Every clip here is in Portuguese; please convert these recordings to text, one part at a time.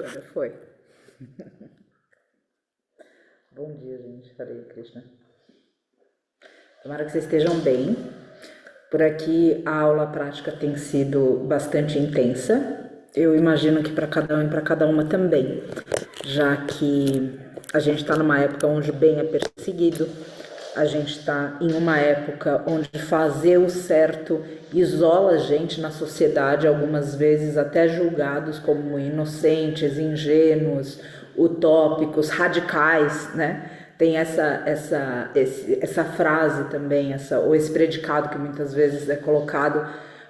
Agora foi. Bom dia, gente. Hare Krishna. Tomara que vocês estejam bem. Por aqui a aula prática tem sido bastante intensa. Eu imagino que para cada um e para cada uma também, já que a gente está numa época onde o bem é perseguido, a gente está em uma época onde fazer o certo isola a gente na sociedade, algumas vezes até julgados como inocentes, ingênuos, utópicos, radicais, né? Tem essa frase também, ou esse predicado que muitas vezes é colocado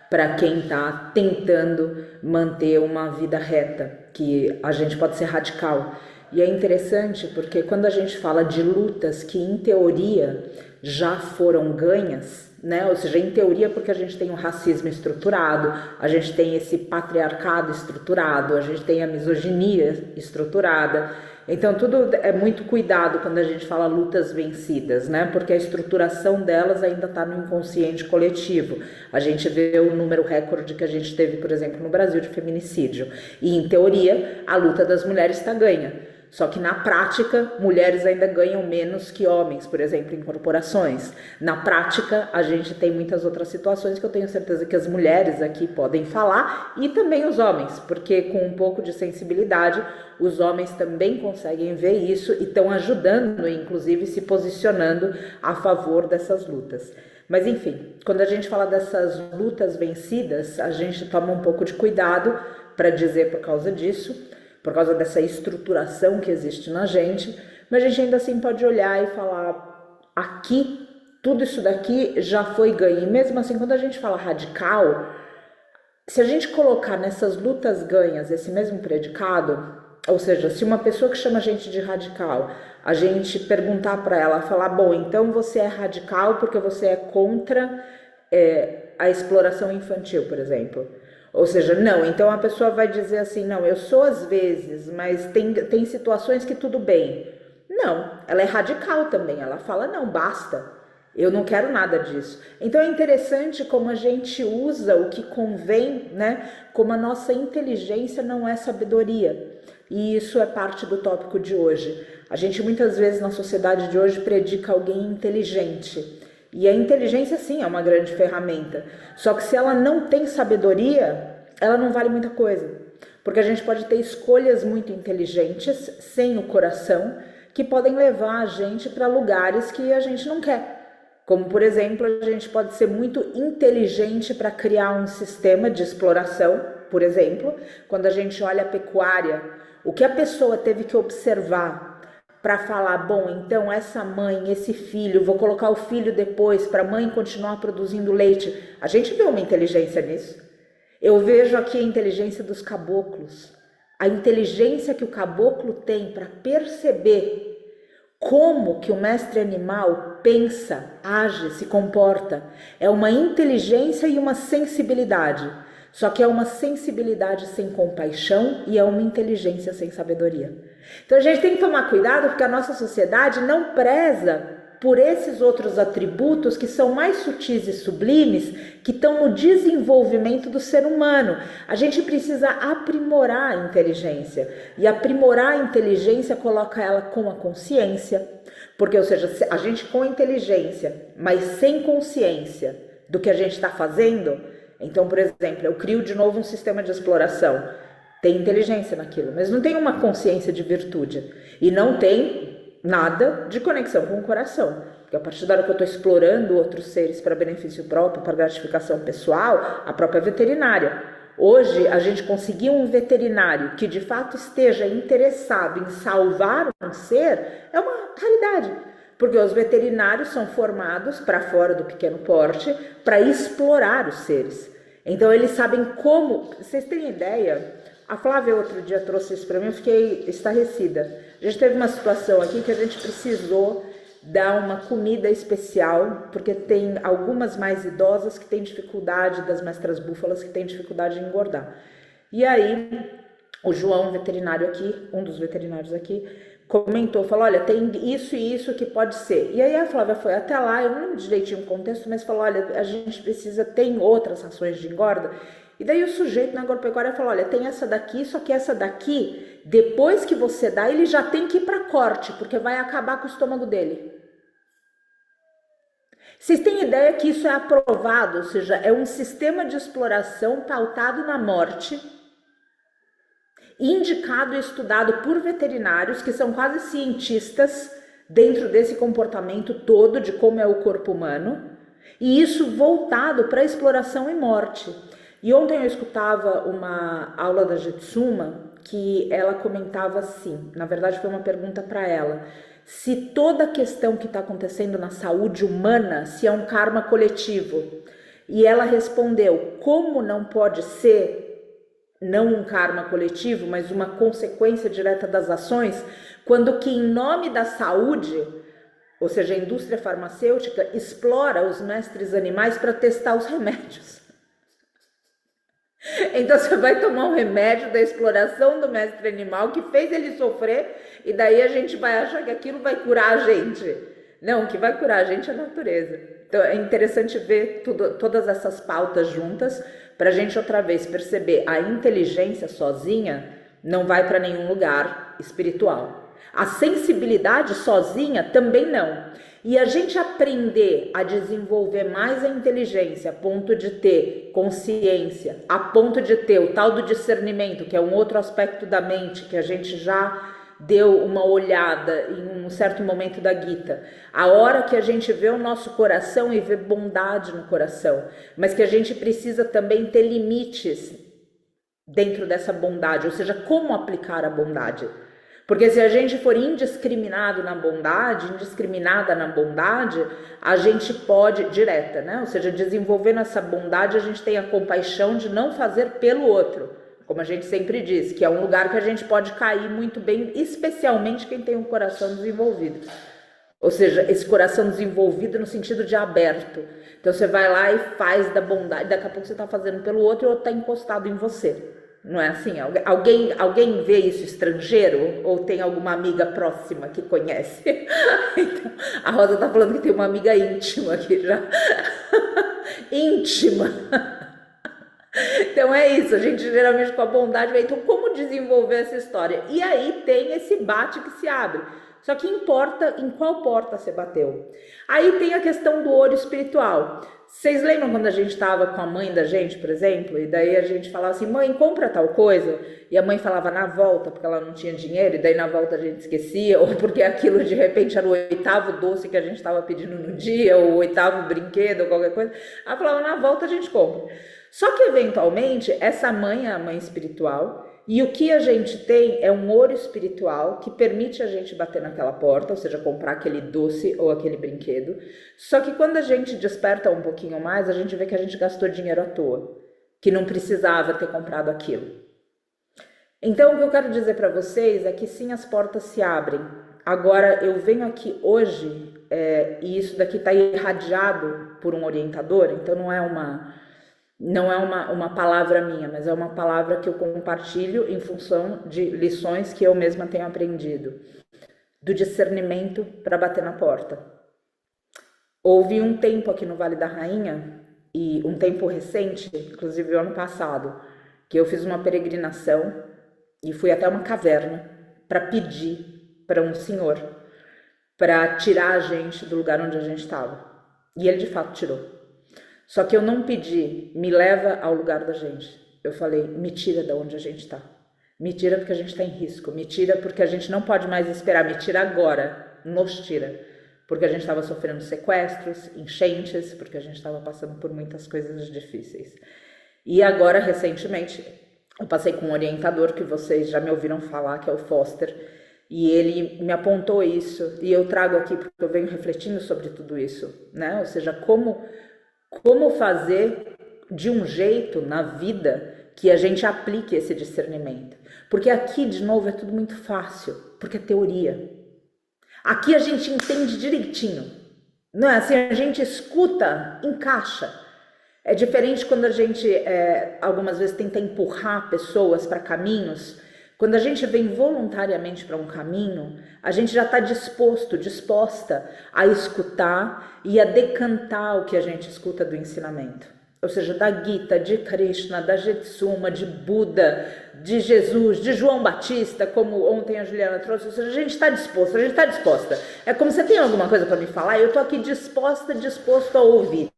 para quem está tentando manter uma vida reta, que a gente pode ser radical. E é interessante porque quando a gente fala de lutas que em teoria já foram ganhas, né? Ou seja, em teoria porque a gente tem o racismo estruturado, a gente tem esse patriarcado estruturado, a gente tem a misoginia estruturada. Então tudo é muito cuidado quando a gente fala lutas vencidas, né? Porque a estruturação delas ainda está no inconsciente coletivo. A gente vê o número recorde que a gente teve, por exemplo, no Brasil de feminicídio. E em teoria, a luta das mulheres está ganha. Só que na prática, mulheres ainda ganham menos que homens, por exemplo, em corporações. Na prática, a gente tem muitas outras situações que eu tenho certeza que as mulheres aqui podem falar e também os homens, porque com um pouco de sensibilidade, os homens também conseguem ver isso e estão ajudando, inclusive se posicionando a favor dessas lutas. Mas enfim, quando a gente fala dessas lutas vencidas, a gente toma um pouco de cuidado para dizer por causa disso, por causa dessa estruturação que existe na gente, mas a gente ainda assim pode olhar e falar, aqui, tudo isso daqui já foi ganho. E mesmo assim, quando a gente fala radical, se a gente colocar nessas lutas ganhas esse mesmo predicado, ou seja, se uma pessoa que chama a gente de radical, a gente perguntar para ela, falar, bom, então você é radical porque você é contra a exploração infantil, por exemplo. Ou seja, não, então a pessoa vai dizer assim, não, eu sou às vezes, mas tem situações que tudo bem. Não, ela é radical também, ela fala, não, basta, eu não quero nada disso. Então é interessante como a gente usa o que convém, né? Como a nossa inteligência não é sabedoria. E isso é parte do tópico de hoje. A gente muitas vezes na sociedade de hoje predica alguém inteligente. E a inteligência, sim, é uma grande ferramenta. Só que se ela não tem sabedoria, ela não vale muita coisa. Porque a gente pode ter escolhas muito inteligentes, sem o coração, que podem levar a gente para lugares que a gente não quer. Como, por exemplo, a gente pode ser muito inteligente para criar um sistema de exploração, por exemplo, quando a gente olha a pecuária, o que a pessoa teve que observar para falar, bom, então essa mãe, esse filho, vou colocar o filho depois para a mãe continuar produzindo leite. A gente vê uma inteligência nisso. Eu vejo aqui a inteligência dos caboclos, a inteligência que o caboclo tem para perceber como que o mestre animal pensa, age, se comporta. É uma inteligência e uma sensibilidade. Só que é uma sensibilidade sem compaixão e é uma inteligência sem sabedoria. Então a gente tem que tomar cuidado porque a nossa sociedade não preza por esses outros atributos que são mais sutis e sublimes, que estão no desenvolvimento do ser humano. A gente precisa aprimorar a inteligência. E aprimorar a inteligência coloca ela com a consciência. Porque, ou seja, a gente com inteligência, mas sem consciência do que a gente está fazendo. Então, por exemplo, eu crio de novo um sistema de exploração. Tem inteligência naquilo, mas não tem uma consciência de virtude. E não tem nada de conexão com o coração. Porque a partir da hora que eu estou explorando outros seres para benefício próprio, para gratificação pessoal, a própria veterinária. Hoje, a gente conseguir um veterinário que de fato esteja interessado em salvar um ser é uma raridade. Porque os veterinários são formados para fora do pequeno porte para explorar os seres. Então eles sabem como, vocês têm ideia? A Flávia outro dia trouxe isso para mim, eu fiquei estarrecida. A gente teve uma situação aqui que a gente precisou dar uma comida especial, porque tem algumas mais idosas que têm dificuldade, das mestras búfalas que têm dificuldade de engordar. E aí o João, veterinário aqui, um dos veterinários aqui, comentou, falou, olha, tem isso e isso que pode ser. E aí a Flávia foi até lá, eu não lembro direitinho o contexto, mas falou, olha, a gente precisa, tem outras rações de engorda. E daí o sujeito na agropecuária falou, olha, tem essa daqui, só que essa daqui depois que você dá, ele já tem que ir para corte, porque vai acabar com o estômago dele. Vocês têm ideia que isso é aprovado, ou seja, é um sistema de exploração pautado na morte, indicado e estudado por veterinários que são quase cientistas dentro desse comportamento todo de como é o corpo humano, e isso voltado para exploração e morte. E ontem eu escutava uma aula da Jetsuma que ela comentava assim, na verdade foi uma pergunta para ela, se toda a questão que está acontecendo na saúde humana, se é um karma coletivo. E ela respondeu, como não pode ser não um karma coletivo, mas uma consequência direta das ações, quando que em nome da saúde, ou seja, a indústria farmacêutica explora os mestres animais para testar os remédios. Então você vai tomar um remédio da exploração do mestre animal que fez ele sofrer e daí a gente vai achar que aquilo vai curar a gente. Não, o que vai curar a gente é a natureza. Então é interessante ver todas essas pautas juntas para a gente outra vez perceber a inteligência sozinha não vai para nenhum lugar espiritual. A sensibilidade sozinha também não. E a gente aprender a desenvolver mais a inteligência a ponto de ter consciência, a ponto de ter o tal do discernimento, que é um outro aspecto da mente que a gente já deu uma olhada em um certo momento da Gita. A hora que a gente vê o nosso coração e vê bondade no coração, mas que a gente precisa também ter limites dentro dessa bondade, ou seja, como aplicar a bondade. Porque se a gente for indiscriminada na bondade, a gente pode, direta, né? Ou seja, desenvolvendo essa bondade, a gente tem a compaixão de não fazer pelo outro. Como a gente sempre diz, que é um lugar que a gente pode cair muito bem, especialmente quem tem um coração desenvolvido. Ou seja, esse coração desenvolvido no sentido de aberto. Então você vai lá e faz da bondade, daqui a pouco você está fazendo pelo outro e o outro está encostado em você. Não é assim? Alguém vê isso estrangeiro? Ou tem alguma amiga próxima que conhece? Então, a Rosa está falando que tem uma amiga íntima aqui já. Íntima. Então é isso, a gente geralmente com a bondade vai, então como desenvolver essa história? E aí tem esse bate que se abre. Só que importa em qual porta você bateu. Aí tem a questão do ouro espiritual. Vocês lembram quando a gente estava com a mãe da gente, por exemplo? E daí a gente falava assim, mãe, compra tal coisa. E a mãe falava na volta, porque ela não tinha dinheiro. E daí na volta a gente esquecia. Ou porque aquilo de repente era o 8º doce que a gente estava pedindo no dia. Ou o 8º brinquedo, ou qualquer coisa. Ela falava, na volta a gente compra. Só que eventualmente essa mãe é a mãe espiritual. E o que a gente tem é um ouro espiritual que permite a gente bater naquela porta, ou seja, comprar aquele doce ou aquele brinquedo. Só que quando a gente desperta um pouquinho mais, a gente vê que a gente gastou dinheiro à toa, que não precisava ter comprado aquilo. Então, o que eu quero dizer para vocês é que sim, as portas se abrem. Agora, eu venho aqui hoje, e isso daqui está irradiado por um orientador, então não é uma palavra minha, mas é uma palavra que eu compartilho em função de lições que eu mesma tenho aprendido, do discernimento para bater na porta. Houve um tempo aqui no Vale da Rainha, e um tempo recente, inclusive o ano passado, que eu fiz uma peregrinação e fui até uma caverna para pedir para um senhor para tirar a gente do lugar onde a gente estava. E ele de fato tirou. Só que eu não pedi, me leva ao lugar da gente. Eu falei, me tira de onde a gente está. Me tira porque a gente está em risco. Me tira porque a gente não pode mais esperar. Me tira agora. Nos tira. Porque a gente estava sofrendo sequestros, enchentes, porque a gente estava passando por muitas coisas difíceis. E agora, recentemente, eu passei com um orientador que vocês já me ouviram falar, que é o Foster. E ele me apontou isso. E eu trago aqui porque eu venho refletindo sobre tudo isso, né? Ou seja, como fazer de um jeito na vida que a gente aplique esse discernimento. Porque aqui, de novo, é tudo muito fácil, porque é teoria. Aqui a gente entende direitinho, não é assim? A gente escuta, encaixa. É diferente quando a gente, algumas vezes, tenta empurrar pessoas para caminhos. Quando a gente vem voluntariamente para um caminho, a gente já está disposta a escutar e a decantar o que a gente escuta do ensinamento. ou seja, da Gita, de Krishna, da Jetsuma, de Buda, de Jesus, de João Batista, como ontem a Juliana trouxe, ou seja, a gente está disposto, a gente está disposta. É como você tem alguma coisa para me falar, eu estou aqui disposto a ouvir.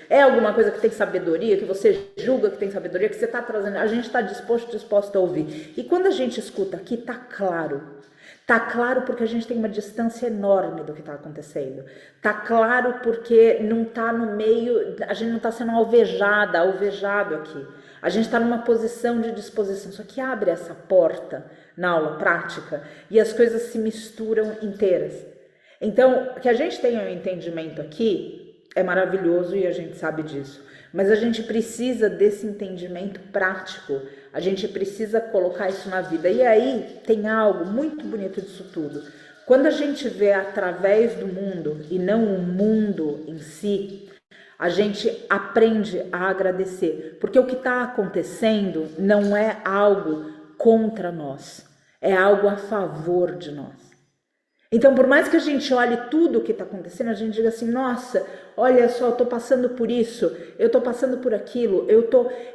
É alguma coisa que tem sabedoria, que você julga que tem sabedoria, que você está trazendo, a gente está disposto a ouvir. E quando a gente escuta aqui, está claro. Tá claro porque a gente tem uma distância enorme do que está acontecendo. Tá claro porque não tá no meio, a gente não está sendo alvejado aqui. A gente está numa posição de disposição. Só que abre essa porta na aula prática e as coisas se misturam inteiras. Então, que a gente tenha um entendimento aqui é maravilhoso e a gente sabe disso. Mas a gente precisa desse entendimento prático. A gente precisa colocar isso na vida. E aí tem algo muito bonito disso tudo. Quando a gente vê através do mundo e não o mundo em si, a gente aprende a agradecer. Porque o que está acontecendo não é algo contra nós, é algo a favor de nós. Então, por mais que a gente olhe tudo o que está acontecendo, a gente diga assim, nossa, olha só, eu estou passando por isso, eu estou passando por aquilo,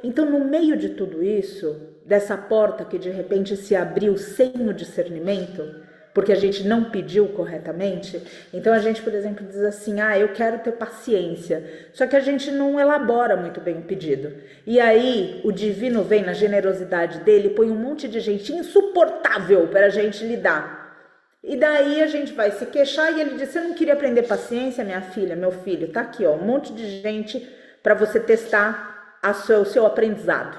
Então, no meio de tudo isso, dessa porta que de repente se abriu sem o discernimento, porque a gente não pediu corretamente, então a gente, por exemplo, diz assim, eu quero ter paciência, só que a gente não elabora muito bem o pedido. E aí, o divino vem na generosidade dele, põe um monte de gente insuportável para a gente lidar. E daí a gente vai se queixar e ele diz, você não queria aprender paciência, minha filha, meu filho? Tá aqui, ó, um monte de gente para você testar o seu aprendizado.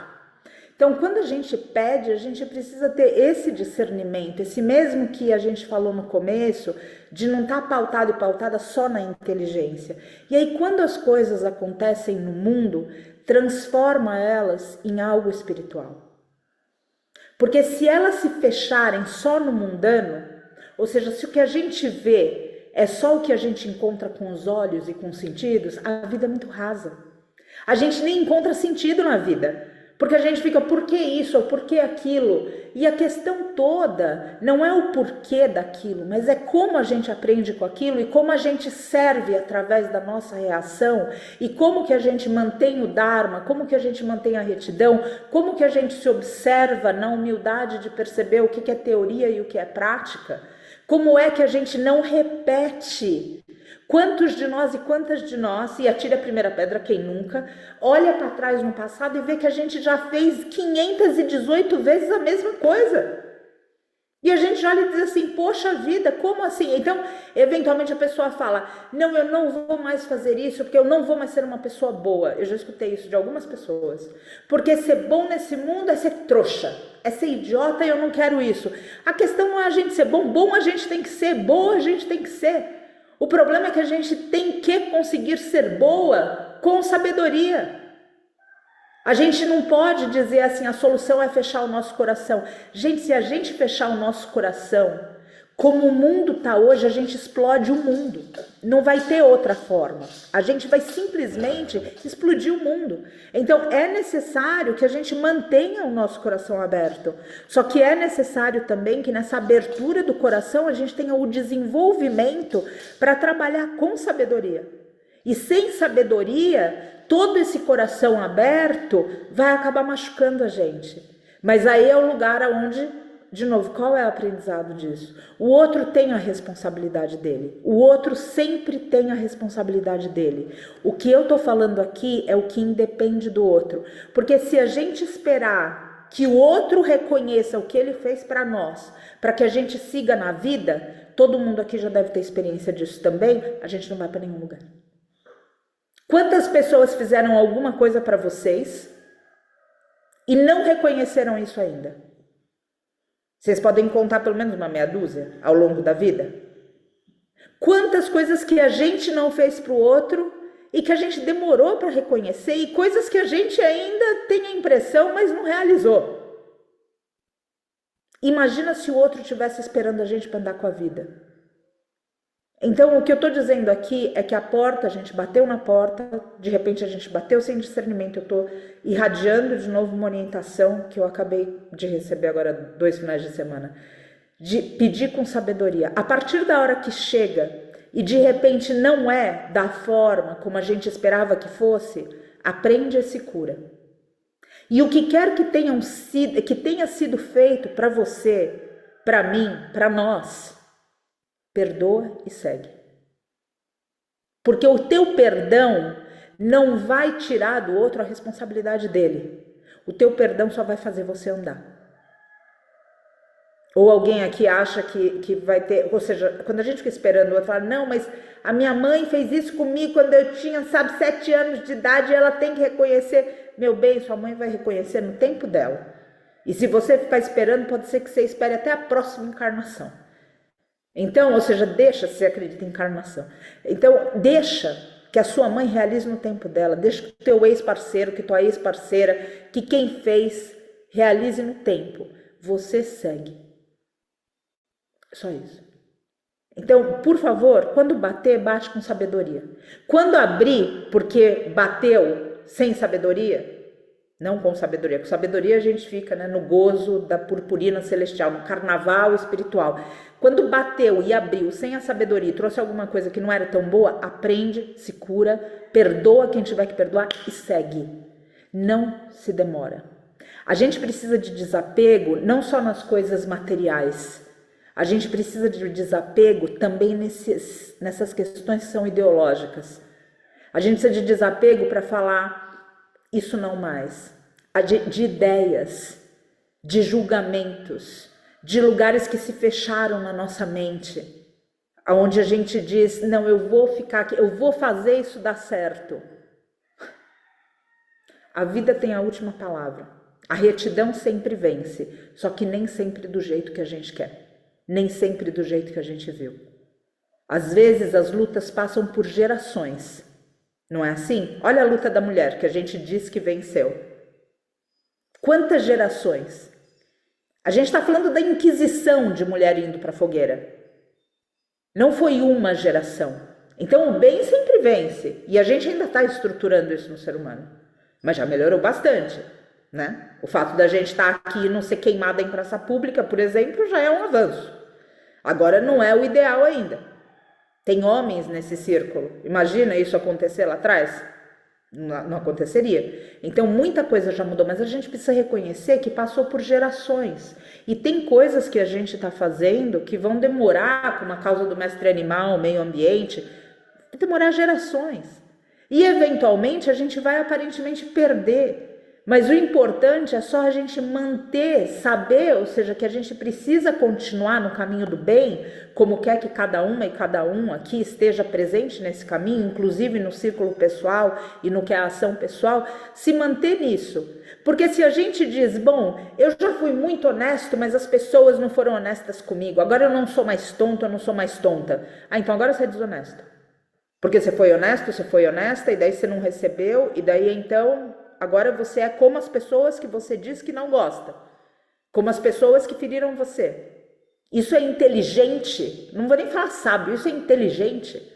Então, quando a gente pede, a gente precisa ter esse discernimento, esse mesmo que a gente falou no começo, de não estar pautado e pautada só na inteligência. E aí, quando as coisas acontecem no mundo, transforma elas em algo espiritual. Porque se elas se fecharem só no mundano, ou seja, se o que a gente vê é só o que a gente encontra com os olhos e com os sentidos, a vida é muito rasa. A gente nem encontra sentido na vida, porque a gente fica, por que isso ou por que aquilo? E a questão toda não é o porquê daquilo, mas é como a gente aprende com aquilo e como a gente serve através da nossa reação e como que a gente mantém o Dharma, como que a gente mantém a retidão, como que a gente se observa na humildade de perceber o que é teoria e o que é prática. Como é que a gente não repete? Quantos de nós e quantas de nós, e atira a primeira pedra quem nunca, olha para trás no passado e vê que a gente já fez 518 vezes a mesma coisa. E a gente olha e diz assim, poxa vida, como assim? Então, eventualmente a pessoa fala, não, eu não vou mais fazer isso, porque eu não vou mais ser uma pessoa boa. Eu já escutei isso de algumas pessoas. Porque ser bom nesse mundo é ser trouxa, é ser idiota e eu não quero isso. A questão não é a gente ser bom, bom a gente tem que ser, boa a gente tem que ser. O problema é que a gente tem que conseguir ser boa com sabedoria. A gente não pode dizer assim, a solução é fechar o nosso coração. Gente, se a gente fechar o nosso coração, como o mundo está hoje, a gente explode o mundo. Não vai ter outra forma. A gente vai simplesmente explodir o mundo. Então, é necessário que a gente mantenha o nosso coração aberto. Só que é necessário também que nessa abertura do coração a gente tenha o desenvolvimento para trabalhar com sabedoria. E sem sabedoria, todo esse coração aberto vai acabar machucando a gente. Mas aí é o lugar onde, de novo, qual é o aprendizado disso? O outro tem a responsabilidade dele. O outro sempre tem a responsabilidade dele. O que eu estou falando aqui é o que independe do outro. Porque se a gente esperar que o outro reconheça o que ele fez para nós, para que a gente siga na vida, todo mundo aqui já deve ter experiência disso também, a gente não vai para nenhum lugar. Quantas pessoas fizeram alguma coisa para vocês e não reconheceram isso ainda? Vocês podem contar pelo menos uma meia dúzia ao longo da vida? Quantas coisas que a gente não fez para o outro e que a gente demorou para reconhecer e coisas que a gente ainda tem a impressão, mas não realizou. Imagina se o outro estivesse esperando a gente para andar com a vida. Então, o que eu estou dizendo aqui é que a porta, a gente bateu na porta, de repente a gente bateu sem discernimento, eu estou irradiando de novo uma orientação que eu acabei de receber agora 2 finais de semana, de pedir com sabedoria. A partir da hora que chega e de repente não é da forma como a gente esperava que fosse, aprende e se cura. E o que quer que tenha sido feito para você, para mim, para nós, perdoa e segue. Porque o teu perdão não vai tirar do outro a responsabilidade dele. O teu perdão só vai fazer você andar. Ou alguém aqui acha que vai ter, ou seja, quando a gente fica esperando o outro falar, não, mas a minha mãe fez isso comigo quando eu tinha, 7 anos de idade, ela tem que reconhecer. Meu bem, sua mãe vai reconhecer no tempo dela. E se você ficar esperando, pode ser que você espere até a próxima encarnação. Então, ou seja, deixa, se você acredita em encarnação. Então, deixa que a sua mãe realize no tempo dela, deixa que o teu ex-parceiro, que tua ex-parceira, que quem fez, realize no tempo. Você segue. Só isso. Então, por favor, quando bater, bate com sabedoria. Quando abrir, porque bateu sem sabedoria, não com sabedoria. Com sabedoria a gente fica, né, no gozo da purpurina celestial, no carnaval espiritual. Quando bateu e abriu sem a sabedoria e trouxe alguma coisa que não era tão boa, aprende, se cura, perdoa quem tiver que perdoar e segue. Não se demora. A gente precisa de desapego não só nas coisas materiais. A gente precisa de desapego também nessas questões que são ideológicas. A gente precisa de desapego para falar isso não mais. De ideias, de julgamentos, de lugares que se fecharam na nossa mente, onde a gente diz, não, eu vou ficar aqui, eu vou fazer isso dar certo. A vida tem a última palavra. A retidão sempre vence, só que nem sempre do jeito que a gente quer. Nem sempre do jeito que a gente viu. Às vezes as lutas passam por gerações. Não é assim? Olha a luta da mulher que a gente diz que venceu. Quantas gerações? A gente está falando da Inquisição de mulher indo para a fogueira. Não foi uma geração. Então o bem sempre vence. E a gente ainda está estruturando isso no ser humano. Mas já melhorou bastante, né? O fato da gente estar aqui e não ser queimada em praça pública, por exemplo, já é um avanço. Agora não é o ideal ainda. Tem homens nesse círculo. Imagina isso acontecer lá atrás? Não aconteceria. Então muita coisa já mudou, mas a gente precisa reconhecer que passou por gerações. E tem coisas que a gente está fazendo que vão demorar, como a causa do mestre animal, meio ambiente, vai demorar gerações. E eventualmente a gente vai aparentemente perder. Mas o importante é só a gente manter, saber, ou seja, que a gente precisa continuar no caminho do bem, como quer que cada uma e cada um aqui esteja presente nesse caminho, inclusive no círculo pessoal e no que é a ação pessoal, se manter nisso. Porque se a gente diz, bom, eu já fui muito honesto, mas as pessoas não foram honestas comigo, agora eu não sou mais tonto, eu não sou mais tonta. Ah, então agora você é desonesto. Porque você foi honesto, você foi honesta, e daí você não recebeu, e daí então... Agora você é como as pessoas que você diz que não gosta. Como as pessoas que feriram você. Isso é inteligente. Não vou nem falar sábio, isso é inteligente.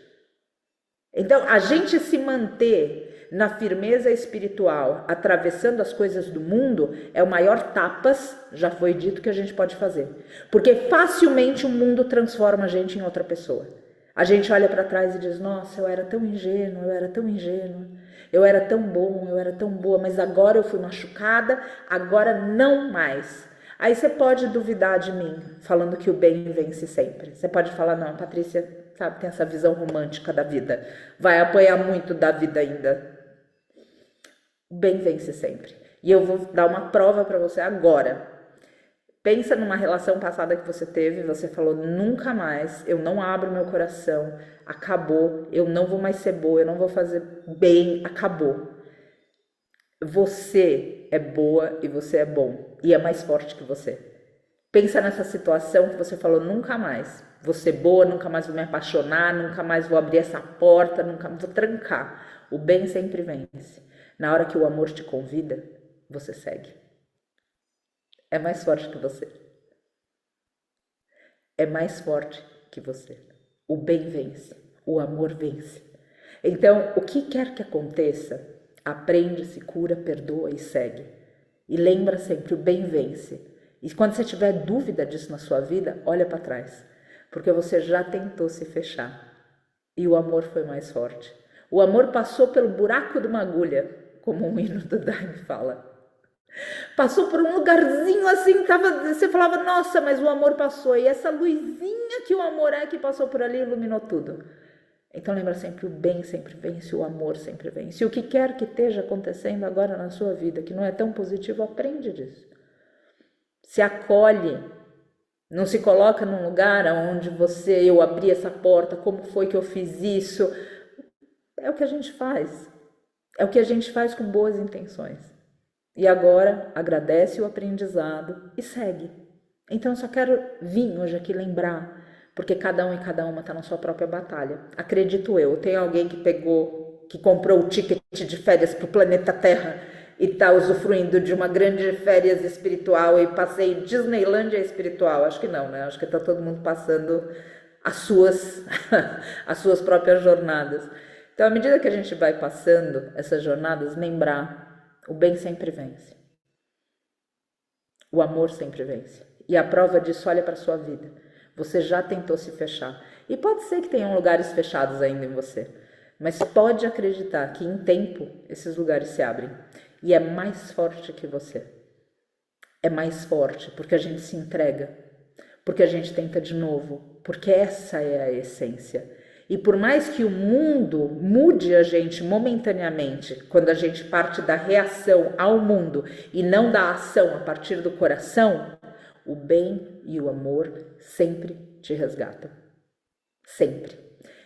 Então, a gente se manter na firmeza espiritual, atravessando as coisas do mundo, é o maior tapas, já foi dito, que a gente pode fazer. Porque facilmente o mundo transforma a gente em outra pessoa. A gente olha para trás e diz, nossa, eu era tão ingênuo, eu era tão ingênuo. Eu era tão bom, eu era tão boa, mas agora eu fui machucada, agora não mais. Aí você pode duvidar de mim, falando que o bem vence sempre. Você pode falar, não, Patrícia, sabe, tem essa visão romântica da vida. Vai apanhar muito da vida ainda. O bem vence sempre. E eu vou dar uma prova para você agora. Pensa numa relação passada que você teve, você falou, nunca mais, eu não abro meu coração, acabou, eu não vou mais ser boa, eu não vou fazer bem, acabou. Você é boa e você é bom, e é mais forte que você. Pensa nessa situação que você falou, nunca mais, vou ser boa, nunca mais vou me apaixonar, nunca mais vou abrir essa porta, nunca mais vou trancar. O bem sempre vence. Na hora que o amor te convida, você segue. É mais forte que você. É mais forte que você. O bem vence. O amor vence. Então, o que quer que aconteça, aprende, se cura, perdoa e segue. E lembra sempre, o bem vence. E quando você tiver dúvida disso na sua vida, olha para trás. Porque você já tentou se fechar. E o amor foi mais forte. O amor passou pelo buraco de uma agulha como um hino do Daime fala. Passou por um lugarzinho assim, você falava, nossa, mas o amor passou. E essa luzinha que o amor é que passou por ali iluminou tudo. Então lembra sempre, o bem sempre vence, o amor sempre vence. E o que quer que esteja acontecendo agora na sua vida, que não é tão positivo, aprende disso. Se acolhe. Não se coloca num lugar onde eu abri essa porta, como foi que eu fiz isso. É o que a gente faz. É o que a gente faz com boas intenções. E agora agradece o aprendizado e segue. Então eu só quero vir hoje aqui lembrar, porque cada um e cada uma está na sua própria batalha. Acredito eu, tem alguém que comprou o ticket de férias para o planeta Terra e está usufruindo de uma grande férias espiritual e passeio Disneylândia espiritual. Acho que não, né? Acho que está todo mundo passando as suas próprias jornadas. Então, à medida que a gente vai passando essas jornadas, lembrar, o bem sempre vence. O amor sempre vence. E a prova disso, olha para a sua vida. Você já tentou se fechar. E pode ser que tenham lugares fechados ainda em você. Mas pode acreditar que em tempo esses lugares se abrem. E é mais forte que você. É mais forte porque a gente se entrega. Porque a gente tenta de novo. Porque essa é a essência. E por mais que o mundo mude a gente momentaneamente, quando a gente parte da reação ao mundo e não da ação a partir do coração, o bem e o amor sempre te resgatam. Sempre.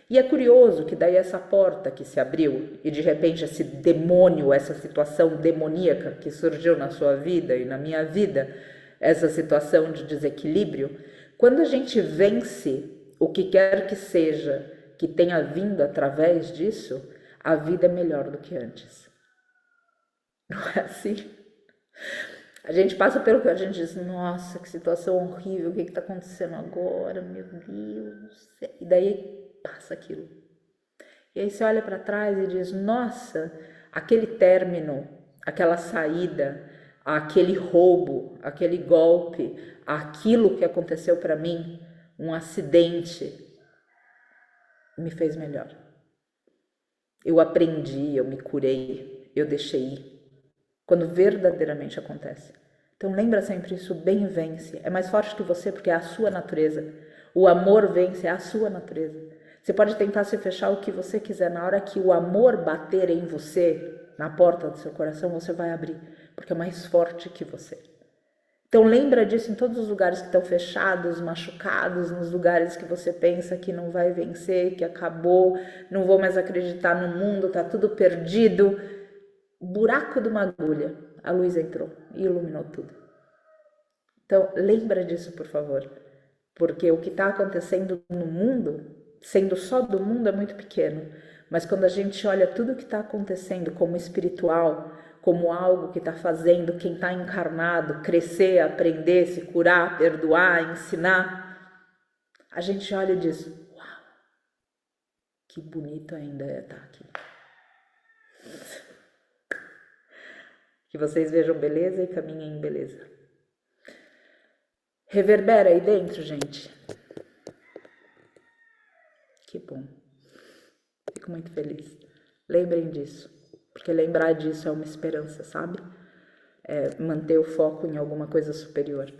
E é curioso que daí essa porta que se abriu e de repente esse demônio, essa situação demoníaca que surgiu na sua vida e na minha vida, essa situação de desequilíbrio, quando a gente vence o que quer que seja que tenha vindo através disso, a vida é melhor do que antes. Não é assim? A gente passa pelo que a gente diz, nossa, que situação horrível, o que está acontecendo agora, meu Deus. E daí passa aquilo. E aí você olha para trás e diz, nossa, aquele término, aquela saída, aquele roubo, aquele golpe, aquilo que aconteceu para mim, um acidente, me fez melhor. Eu aprendi, eu me curei, eu deixei ir. Quando verdadeiramente acontece. Então lembra sempre isso, o bem vence. É mais forte que você porque é a sua natureza. O amor vence, é a sua natureza. Você pode tentar se fechar o que você quiser. Na hora que o amor bater em você, na porta do seu coração, você vai abrir. Porque é mais forte que você. Então lembra disso em todos os lugares que estão fechados, machucados, nos lugares que você pensa que não vai vencer, que acabou, não vou mais acreditar no mundo, tá tudo perdido. Buraco de uma agulha, a luz entrou e iluminou tudo. Então lembra disso, por favor, porque o que está acontecendo no mundo, sendo só do mundo, é muito pequeno, mas quando a gente olha tudo o que está acontecendo como espiritual, como algo que está fazendo quem está encarnado crescer, aprender, se curar, perdoar, ensinar, a gente olha e diz, uau, que bonito ainda é estar aqui. Que vocês vejam beleza e caminhem em beleza. Reverbera aí dentro, gente. Que bom. Fico muito feliz. Lembrem disso. Porque lembrar disso é uma esperança, sabe? É manter o foco em alguma coisa superior.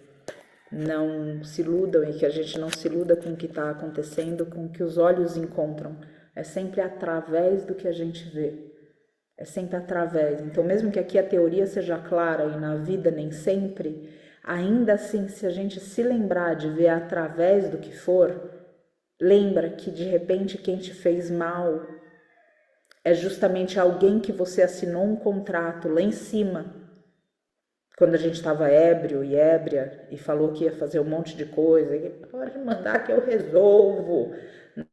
Não se iludam, e que a gente não se iluda com o que está acontecendo, com o que os olhos encontram. É sempre através do que a gente vê. É sempre através. Então, mesmo que aqui a teoria seja clara e na vida nem sempre, ainda assim, se a gente se lembrar de ver através do que for, lembra que de repente quem te fez mal é justamente alguém que você assinou um contrato lá em cima, quando a gente estava ébrio e ébria e falou que ia fazer um monte de coisa, e pode mandar que eu resolvo.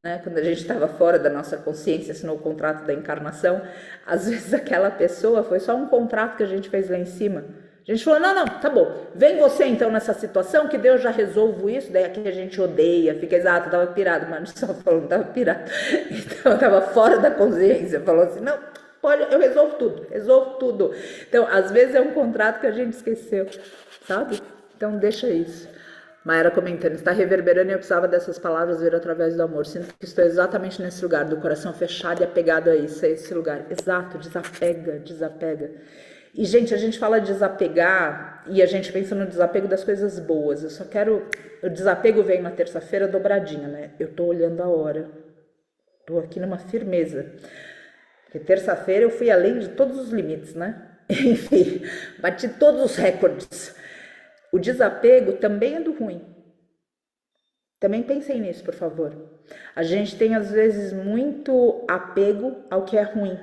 Né? Quando a gente estava fora da nossa consciência, assinou o contrato da encarnação, às vezes aquela pessoa foi só um contrato que a gente fez lá em cima. A gente falou, não, tá bom, vem você então nessa situação que Deus já resolve isso, daí aqui a gente odeia, fica exato, tava pirado, mas só falou, não tava pirado, então tava fora da consciência, falou assim, não, pode, eu resolvo tudo. Então, às vezes é um contrato que a gente esqueceu, sabe? Então deixa isso. Maera comentando, está reverberando e eu precisava dessas palavras vir através do amor. Sinto que estou exatamente nesse lugar, do coração fechado e apegado a isso, a esse lugar. Exato, desapega, desapega. E, gente, a gente fala desapegar e a gente pensa no desapego das coisas boas. Eu só quero... O desapego vem na terça-feira dobradinha, né? Eu tô olhando a hora. Tô aqui numa firmeza. Porque terça-feira eu fui além de todos os limites, né? Enfim, bati todos os recordes. O desapego também é do ruim. Também pensem nisso, por favor. A gente tem, às vezes, muito apego ao que é ruim.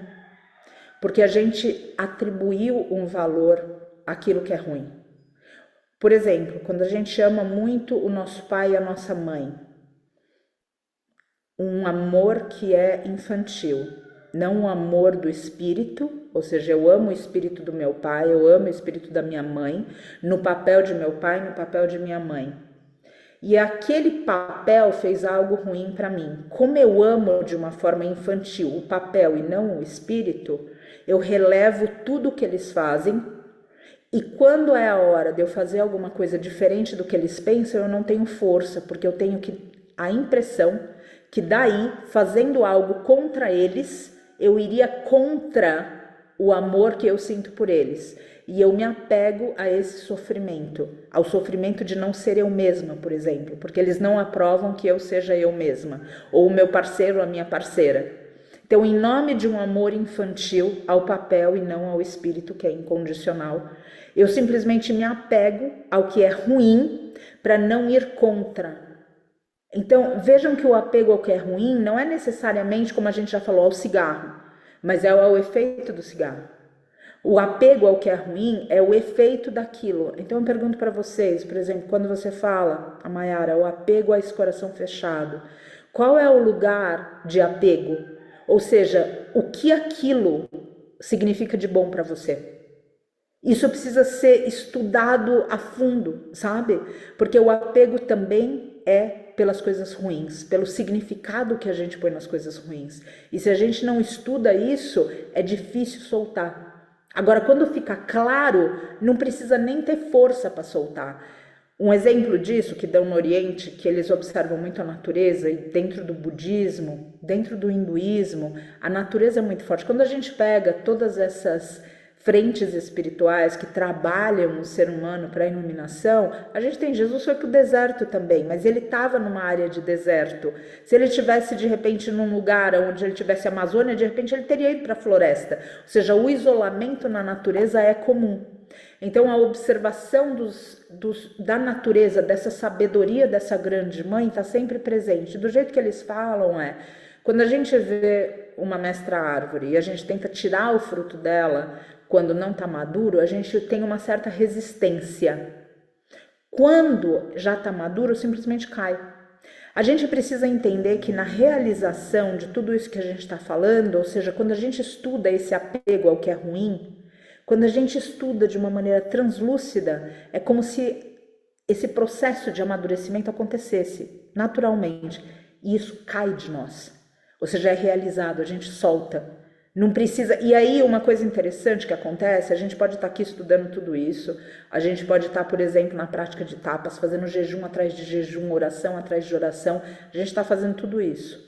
Porque a gente atribuiu um valor àquilo que é ruim. Por exemplo, quando a gente ama muito o nosso pai e a nossa mãe, um amor que é infantil, não um amor do espírito, ou seja, eu amo o espírito do meu pai, eu amo o espírito da minha mãe, no papel de meu pai, no papel de minha mãe. E aquele papel fez algo ruim para mim. Como eu amo de uma forma infantil o papel e não o espírito, eu relevo tudo o que eles fazem. E quando é a hora de eu fazer alguma coisa diferente do que eles pensam, eu não tenho força, porque eu tenho a impressão que daí, fazendo algo contra eles, eu iria contra o amor que eu sinto por eles. E eu me apego a esse sofrimento, ao sofrimento de não ser eu mesma, por exemplo, porque eles não aprovam que eu seja eu mesma, ou o meu parceiro ou a minha parceira. Então, em nome de um amor infantil ao papel e não ao espírito, que é incondicional, eu simplesmente me apego ao que é ruim para não ir contra. Então, vejam que o apego ao que é ruim não é necessariamente, como a gente já falou, ao cigarro, mas é ao efeito do cigarro. O apego ao que é ruim é o efeito daquilo. Então eu pergunto para vocês, por exemplo, quando você fala, a Mayara, o apego a esse coração fechado, qual é o lugar de apego? Ou seja, o que aquilo significa de bom para você? Isso precisa ser estudado a fundo, sabe? Porque o apego também é pelas coisas ruins, pelo significado que a gente põe nas coisas ruins. E se a gente não estuda isso, é difícil soltar. Agora, quando fica claro, não precisa nem ter força para soltar. Um exemplo disso que dão no Oriente, que eles observam muito a natureza, e dentro do budismo, dentro do hinduísmo, a natureza é muito forte. Quando a gente pega todas essas frentes espirituais que trabalham o ser humano para a iluminação, a gente tem Jesus foi para o deserto também, mas ele estava numa área de deserto. Se ele tivesse de repente num lugar onde ele tivesse Amazônia, de repente ele teria ido para a floresta. Ou seja, o isolamento na natureza é comum. Então a observação da natureza, dessa sabedoria dessa grande mãe está sempre presente. Do jeito que eles falam quando a gente vê uma mestra árvore e a gente tenta tirar o fruto dela quando não está maduro, a gente tem uma certa resistência. Quando já está maduro, simplesmente cai. A gente precisa entender que na realização de tudo isso que a gente está falando, ou seja, quando a gente estuda esse apego ao que é ruim, quando a gente estuda de uma maneira translúcida, é como se esse processo de amadurecimento acontecesse naturalmente. E isso cai de nós. Ou seja, é realizado, a gente solta. Não precisa. E aí, uma coisa interessante que acontece, a gente pode estar aqui estudando tudo isso, a gente pode estar, por exemplo, na prática de tapas, fazendo jejum atrás de jejum, oração atrás de oração, a gente está fazendo tudo isso.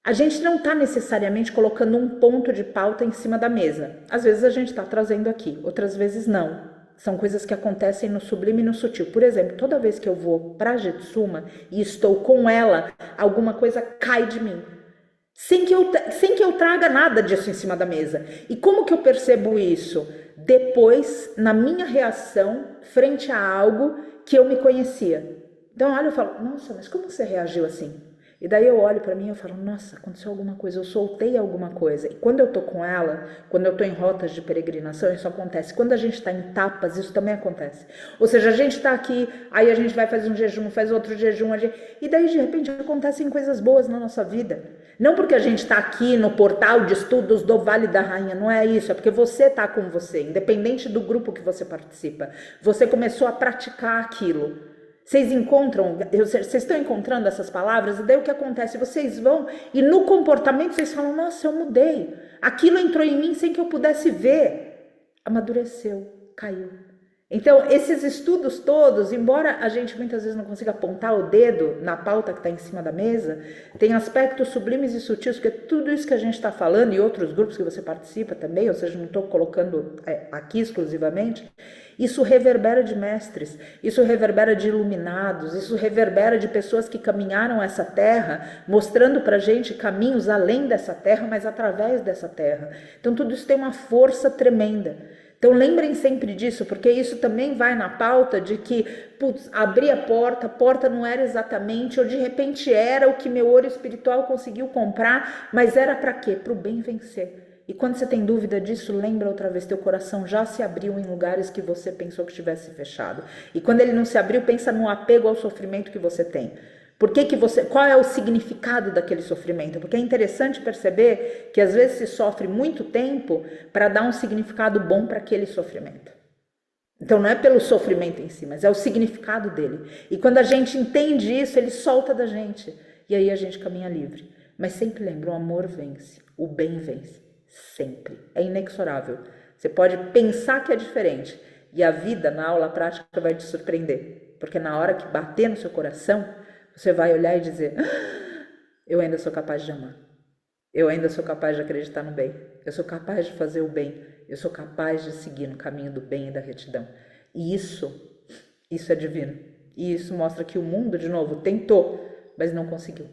A gente não está necessariamente colocando um ponto de pauta em cima da mesa. Às vezes a gente está trazendo aqui, outras vezes não. São coisas que acontecem no sublime e no sutil. Por exemplo, toda vez que eu vou para Jetsuma e estou com ela, alguma coisa cai de mim. Sem que eu traga nada disso em cima da mesa. E como que eu percebo isso? Depois, na minha reação, frente a algo que eu me conhecia. Então, olha, eu falo, nossa, mas como você reagiu assim? E daí eu olho para mim e eu falo, nossa, aconteceu alguma coisa, eu soltei alguma coisa. E quando eu tô com ela, quando eu tô em rotas de peregrinação, isso acontece. Quando a gente tá em tapas, isso também acontece. Ou seja, a gente tá aqui, aí a gente vai fazer um jejum, faz outro jejum, e daí de repente acontecem coisas boas na nossa vida. Não porque a gente tá aqui no portal de estudos do Vale da Rainha, não é isso, é porque você tá com você, independente do grupo que você participa. Você começou a praticar aquilo. Vocês estão encontrando essas palavras, e daí o que acontece? Vocês vão e no comportamento vocês falam, nossa, eu mudei. Aquilo entrou em mim sem que eu pudesse ver. Amadureceu, caiu. Então, esses estudos todos, embora a gente muitas vezes não consiga apontar o dedo na pauta que está em cima da mesa, tem aspectos sublimes e sutis, porque tudo isso que a gente está falando, e outros grupos que você participa também, ou seja, não estou colocando aqui exclusivamente, isso reverbera de mestres, isso reverbera de iluminados, isso reverbera de pessoas que caminharam essa terra, mostrando para a gente caminhos além dessa terra, mas através dessa terra. Então, tudo isso tem uma força tremenda. Então lembrem sempre disso, porque isso também vai na pauta de que, putz, abri a porta não era exatamente, ou de repente era o que meu olho espiritual conseguiu comprar, mas era para quê? Para o bem vencer. E quando você tem dúvida disso, lembra outra vez, teu coração já se abriu em lugares que você pensou que tivesse fechado. E quando ele não se abriu, pensa no apego ao sofrimento que você tem. Qual é o significado daquele sofrimento? Porque é interessante perceber que às vezes se sofre muito tempo para dar um significado bom para aquele sofrimento. Então não é pelo sofrimento em si, mas é o significado dele. E quando a gente entende isso, ele solta da gente. E aí a gente caminha livre. Mas sempre lembra, o amor vence, o bem vence. Sempre. É inexorável. Você pode pensar que é diferente. E a vida, na aula prática, vai te surpreender. Porque na hora que bater no seu coração, você vai olhar e dizer, eu ainda sou capaz de amar. Eu ainda sou capaz de acreditar no bem. Eu sou capaz de fazer o bem. Eu sou capaz de seguir no caminho do bem e da retidão. E isso é divino. E isso mostra que o mundo, de novo, tentou, mas não conseguiu.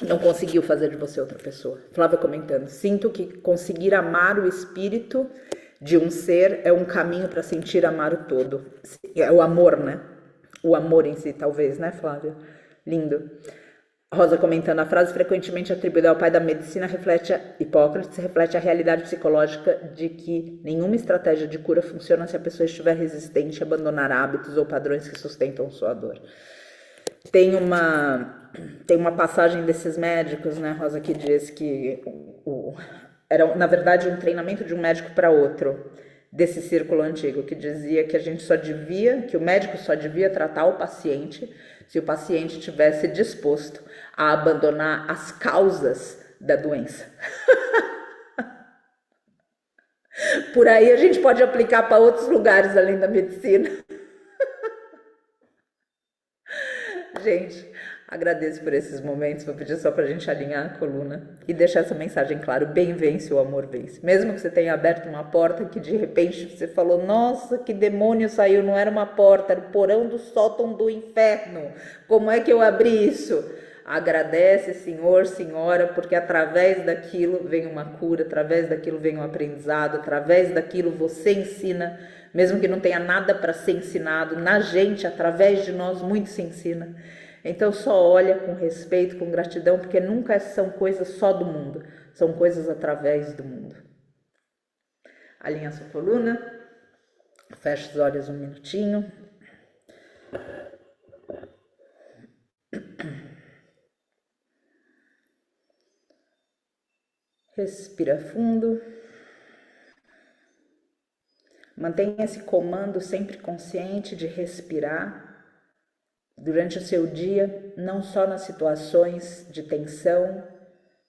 Não conseguiu fazer de você outra pessoa. Flávia comentando, sinto que conseguir amar o espírito de um ser é um caminho para sentir amar o todo. É o amor, né? O amor em si, talvez, né, Flávia? Lindo. Rosa comentando, a frase frequentemente atribuída ao pai da medicina Hipócrates reflete a realidade psicológica de que nenhuma estratégia de cura funciona se a pessoa estiver resistente a abandonar hábitos ou padrões que sustentam sua dor. Tem uma passagem desses médicos, né, Rosa, que diz que era, na verdade, um treinamento de um médico para outro, desse círculo antigo, que dizia que que o médico só devia tratar o paciente se o paciente tivesse disposto a abandonar as causas da doença. Por aí a gente pode aplicar para outros lugares além da medicina. Gente, agradeço por esses momentos, vou pedir só para a gente alinhar a coluna e deixar essa mensagem clara, o bem vence, o amor vence. Mesmo que você tenha aberto uma porta que de repente você falou, nossa, que demônio saiu, não era uma porta, era o porão do sótão do inferno, como é que eu abri isso? Agradece, senhor, senhora, porque através daquilo vem uma cura, através daquilo vem um aprendizado, através daquilo você ensina, mesmo que não tenha nada para ser ensinado, na gente, através de nós, muito se ensina. Então só olha com respeito, com gratidão, porque nunca são coisas só do mundo, são coisas através do mundo. Alinha sua coluna, fecha os olhos um minutinho. Respira fundo. Mantenha esse comando sempre consciente de respirar durante o seu dia, não só nas situações de tensão,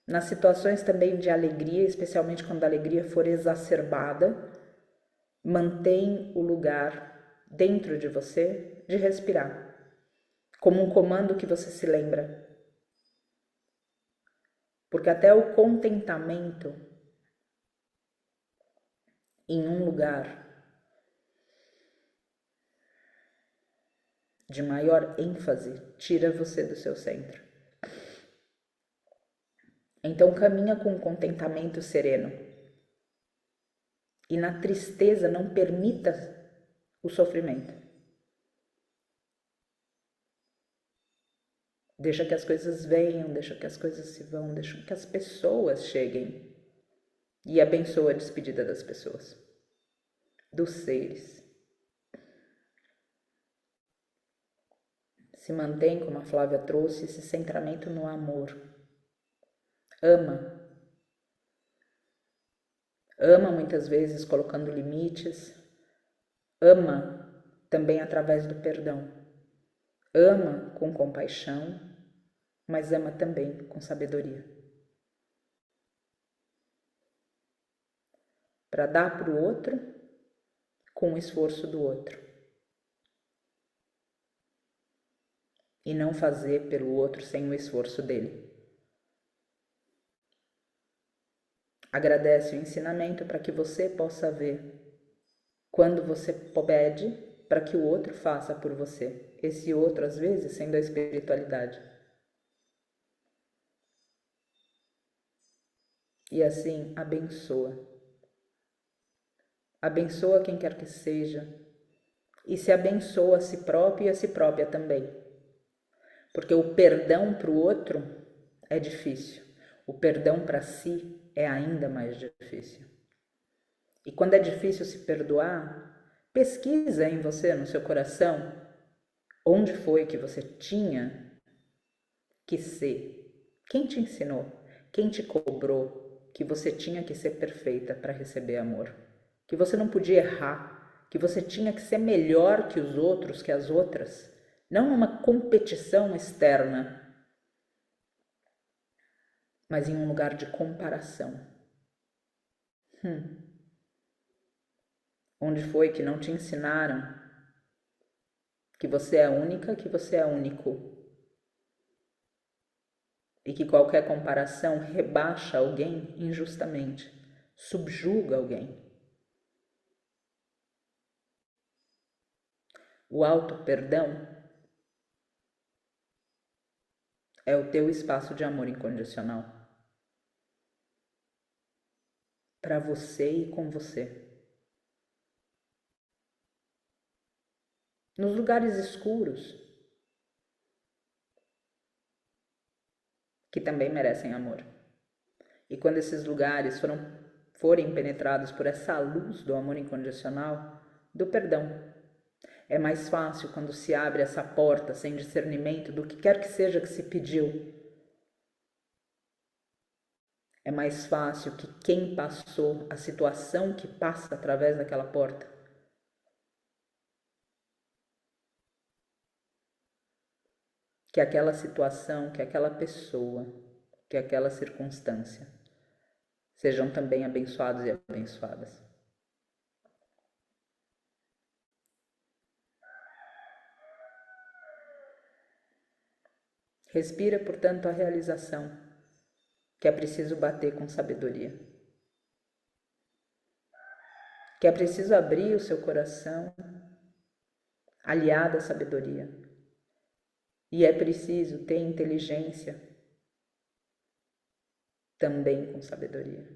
nas situações também de alegria, especialmente quando a alegria for exacerbada. Mantém o lugar dentro de você de respirar, como um comando que você se lembra. Porque até o contentamento em um lugar de maior ênfase tira você do seu centro. Então caminha com um contentamento sereno. E na tristeza não permita o sofrimento. Deixa que as coisas venham, deixa que as coisas se vão, deixa que as pessoas cheguem. E abençoa a despedida das pessoas, dos seres. Se mantém, como a Flávia trouxe, esse centramento no amor. Ama. Ama muitas vezes colocando limites. Ama também através do perdão. Ama com compaixão, mas ama também com sabedoria. Para dar para o outro com o esforço do outro. E não fazer pelo outro sem o esforço dele. Agradece o ensinamento para que você possa ver quando você pede para que o outro faça por você. Esse outro, às vezes, sendo a espiritualidade. E assim, abençoa. Abençoa quem quer que seja. E se abençoa a si próprio e a si própria também. Porque o perdão para o outro é difícil. O perdão para si é ainda mais difícil. E quando é difícil se perdoar, pesquisa em você, no seu coração, onde foi que você tinha que ser. Quem te ensinou? Quem te cobrou que você tinha que ser perfeita para receber amor? Que você não podia errar? Que você tinha que ser melhor que os outros, que as outras? Não numa competição externa, mas em um lugar de comparação. Onde foi que não te ensinaram que você é única, que você é único? E que qualquer comparação rebaixa alguém injustamente, subjuga alguém. O auto-perdão é o teu espaço de amor incondicional. Para você e com você. Nos lugares escuros, que também merecem amor. E quando esses lugares forem penetrados por essa luz do amor incondicional, do perdão, é mais fácil quando se abre essa porta sem discernimento do que quer que seja que se pediu. É mais fácil que quem passou a situação que passa através daquela porta que aquela situação, que aquela pessoa, que aquela circunstância sejam também abençoados e abençoadas. Respira, portanto, a realização que é preciso bater com sabedoria. Que é preciso abrir o seu coração aliado à sabedoria. E é preciso ter inteligência também com sabedoria.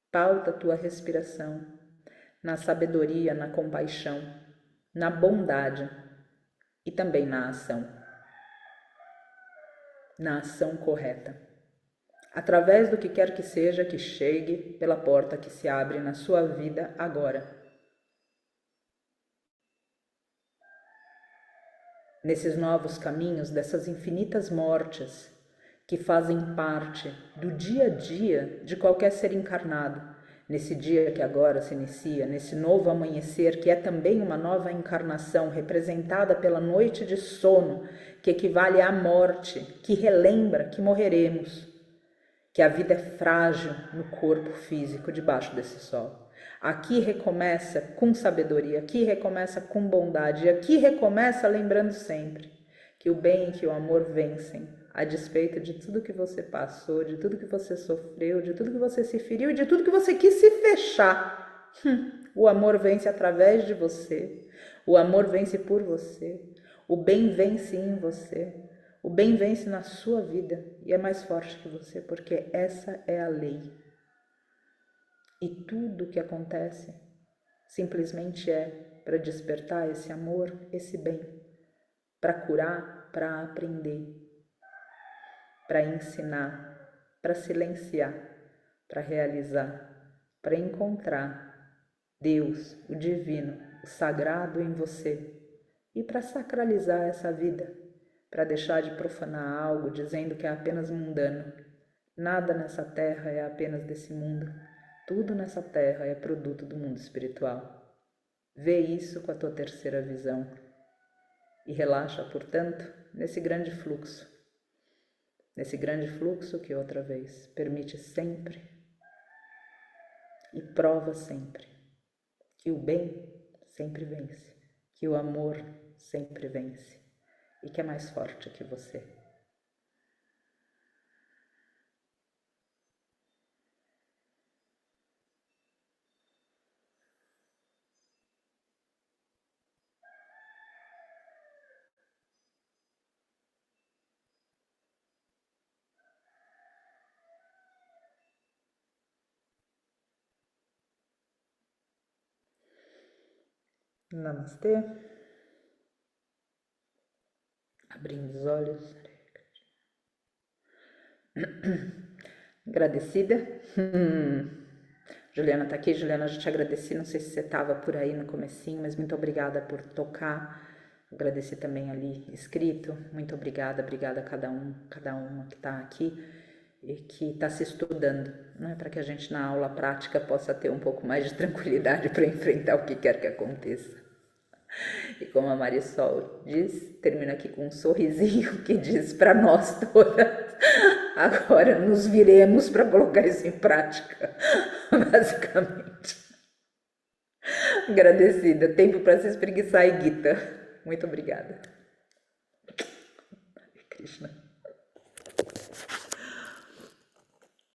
Pauta tua respiração na sabedoria, na compaixão, na bondade e também na ação. Na ação correta. Através do que quer que seja que chegue pela porta que se abre na sua vida agora. Nesses novos caminhos, dessas infinitas mortes que fazem parte do dia a dia de qualquer ser encarnado, nesse dia que agora se inicia, nesse novo amanhecer que é também uma nova encarnação representada pela noite de sono, que equivale à morte, que relembra que morreremos, que a vida é frágil no corpo físico debaixo desse sol. Aqui recomeça com sabedoria, aqui recomeça com bondade, e aqui recomeça lembrando sempre que o bem e que o amor vencem, a despeito de tudo que você passou, de tudo que você sofreu, de tudo que você se feriu e de tudo que você quis se fechar. O amor vence através de você, o amor vence por você, o bem vence em você. O bem vence na sua vida e é mais forte que você, porque essa é a lei. E tudo o que acontece simplesmente é para despertar esse amor, esse bem, para curar, para aprender, para ensinar, para silenciar, para realizar, para encontrar Deus, o divino, o sagrado em você e para sacralizar essa vida. Para deixar de profanar algo dizendo que é apenas mundano. Nada nessa terra é apenas desse mundo. Tudo nessa terra é produto do mundo espiritual. Vê isso com a tua terceira visão. E relaxa, portanto, nesse grande fluxo. Nesse grande fluxo que outra vez permite sempre e prova sempre que o bem sempre vence, que o amor sempre vence e que é mais forte que você. Namastê. Abrindo os olhos. Agradecida. Juliana tá aqui. Juliana, já te agradeci. Não sei se você estava por aí no comecinho, mas muito obrigada por tocar. Agradeci também ali escrito. Muito obrigada. Obrigada a cada uma que está aqui e que está se estudando, né? Para que a gente na aula prática possa ter um pouco mais de tranquilidade para enfrentar o que quer que aconteça. E como a Marisol diz, termina aqui com um sorrisinho que diz para nós todas: agora nos viremos para colocar isso em prática, basicamente. Agradecida. Tempo para se espreguiçar e Gita. Muito obrigada. Krishna.